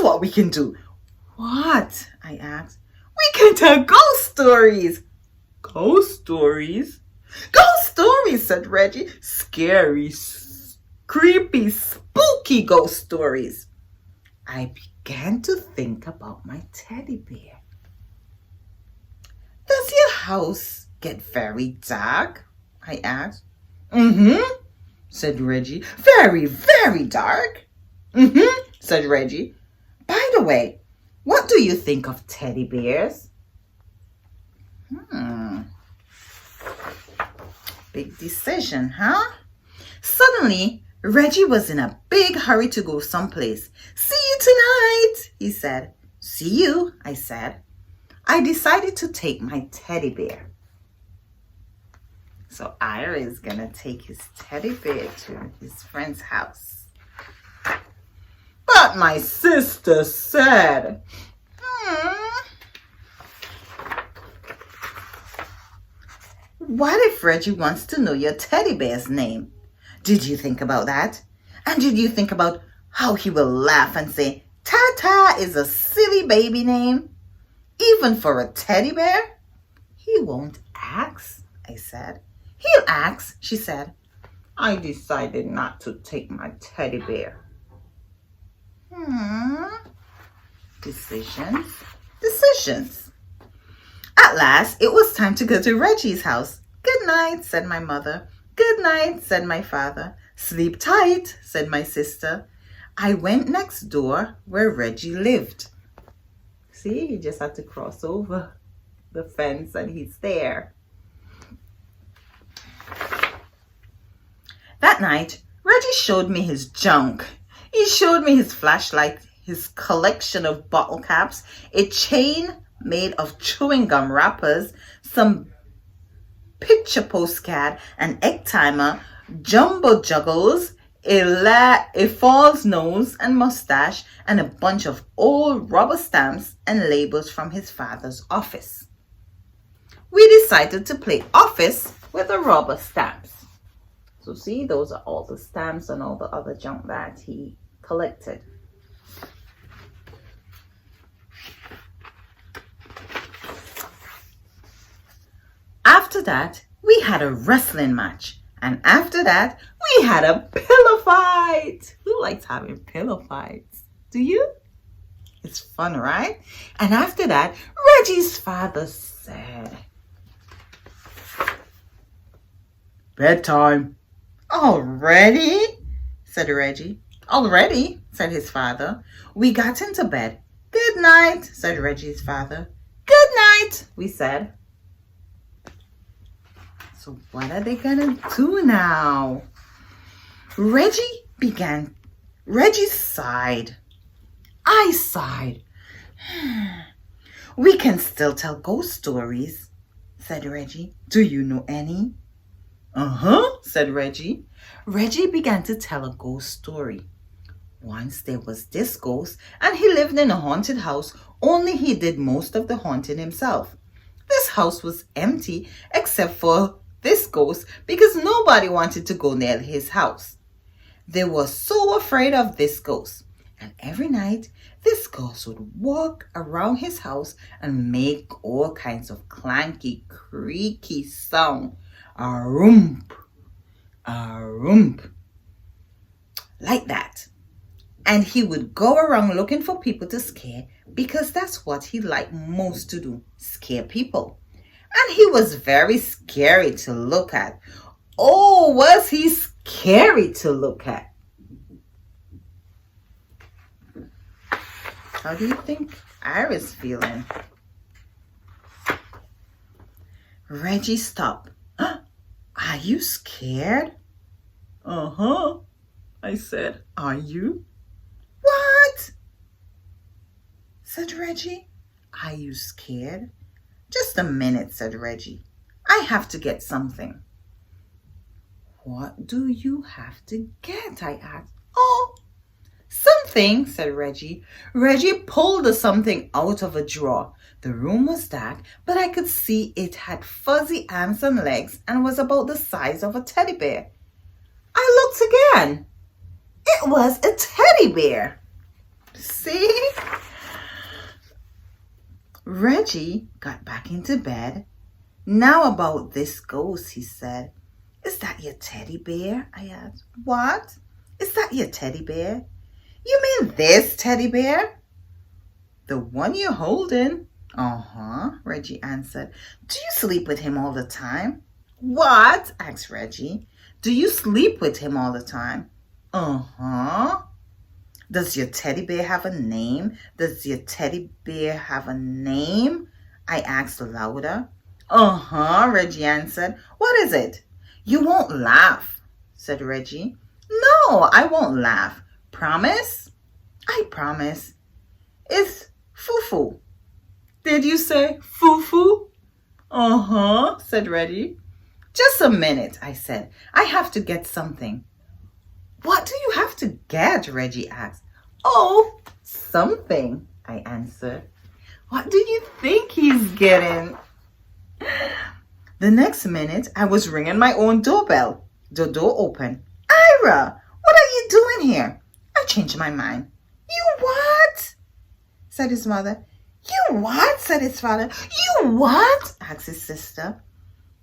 That's what we can do. What? I asked. We can tell ghost stories. Ghost stories? Ghost stories, said Reggie. Scary, creepy, spooky ghost stories. I began to think about my teddy bear. Does your house get very dark? I asked. Mm-hmm, said Reggie. Very, very dark. Mm-hmm, said Reggie. By the way, what do you think of teddy bears? Big decision, huh? Suddenly, Reggie was in a big hurry to go someplace. See you tonight, he said. See you, I said. I decided to take my teddy bear. So Ira is going to take his teddy bear to his friend's house. But my sister said, what if Reggie wants to know your teddy bear's name? Did you think about that? And did you think about how he will laugh and say, Tata is a silly baby name? Even for a teddy bear? He won't ask, I said. He'll ask, she said. I decided not to take my teddy bear. Decisions. At last, it was time to go to Reggie's house. Good night, said my mother. Good night, said my father. Sleep tight, said my sister. I went next door where Reggie lived. See, he just had to cross over the fence and he's there. That night, Reggie showed me his junk. He showed me his flashlight, his collection of bottle caps, a chain made of chewing gum wrappers, some picture postcard, an egg timer, jumbo juggles, a false nose and mustache, and a bunch of old rubber stamps and labels from his father's office. We decided to play office with the rubber stamps. So see, those are all the stamps and all the other junk that he collected. After that, we had a wrestling match. And after that, we had a pillow fight. Who likes having pillow fights? Do you? It's fun, right? And after that, Reggie's father said, bedtime. Already? Said Reggie. Already? Said his father. We got into bed. Good night, said Reggie's father. Good night, we said. So what are they gonna do now? Reggie sighed. I sighed. We can still tell ghost stories, said Reggie. Do you know any? Said Reggie. Reggie began to tell a ghost story. Once there was this ghost and he lived in a haunted house, only he did most of the haunting himself. This house was empty except for this ghost because nobody wanted to go near his house. They were so afraid of this ghost, and every night this ghost would walk around his house and make all kinds of clanky, creaky sound. A-rump, a-rump, like that. And he would go around looking for people to scare because that's what he liked most to do, scare people. And he was very scary to look at. Oh, was he scary to look at? How do you think Ira's feeling? Reggie stopped. Are you scared? I said. Are you? What? Said Reggie. Are you scared? Just a minute, said Reggie. I have to get something. What do you have to get? I asked. Oh, something, said Reggie. Reggie pulled the something out of a drawer. The room was dark, but I could see it had fuzzy arms and legs and was about the size of a teddy bear. I looked again. It was a teddy bear. See? Reggie got back into bed. Now about this ghost, he said. Is that your teddy bear? I asked. What? Is that your teddy bear? You mean this teddy bear? The one you're holding. Uh-huh, Reggie answered. Do you sleep with him all the time? What? Asked Reggie. Do you sleep with him all the time? Uh-huh. Does your teddy bear have a name? Does your teddy bear have a name? I asked louder. Uh-huh, Reggie answered. What is it? You won't laugh, said Reggie. No, I won't laugh. Promise? I promise. It's Fufu. Did you say Fufu? Uh-huh, said Reggie. Just a minute, I said. I have to get something. What do you have to get? Reggie asked. Oh, something, I answered. What do you think he's getting? The next minute, I was ringing my own doorbell. The door opened. Ira, what are you doing here? I changed my mind. You what? Said his mother. You what? Said his father. You what? Asked his sister.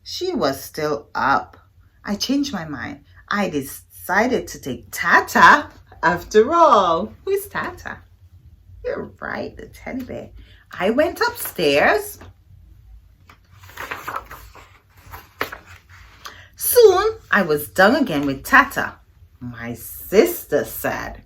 She was still up. I changed my mind. I decided to take Tata after all. Who's Tata? You're right, the teddy bear. I went upstairs. Soon I was done again with Tata. My sister said,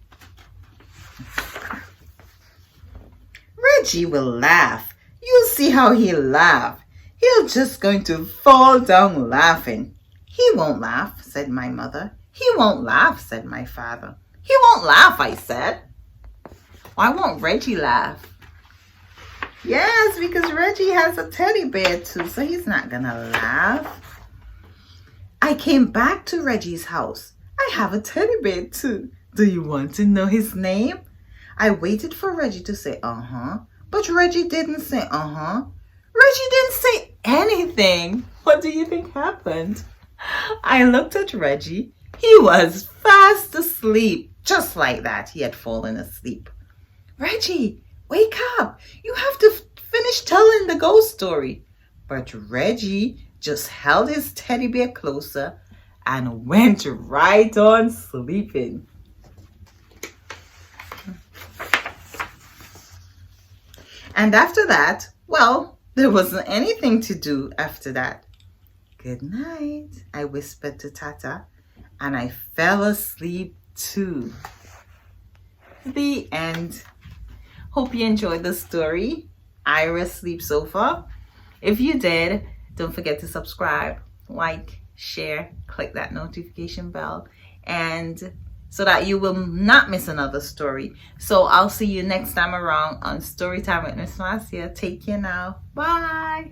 Reggie will laugh. You'll see how he'll laugh. He's just going to fall down laughing. He won't laugh, said my mother. He won't laugh, said my father. He won't laugh, I said. Why won't Reggie laugh? Yes, because Reggie has a teddy bear too, so he's not gonna laugh. I came back to Reggie's house. I have a teddy bear too. Do you want to know his name? I waited for Reggie to say uh-huh, but Reggie didn't say uh-huh. Reggie didn't say anything. What do you think happened? I looked at Reggie. He was fast asleep. Just like that, he had fallen asleep. Reggie, wake up. You have to finish telling the ghost story. But Reggie just held his teddy bear closer and went right on sleeping. And after that, well, there wasn't anything to do after that. Good night, I whispered to Tata, and I fell asleep too. The end. Hope you enjoyed the story, Ira Sleep Sofa. If you did, don't forget to subscribe, like, share, click that notification bell, and so that you will not miss another story. So I'll see you next time around on Storytime with Miss Marcia. Take care now. Bye.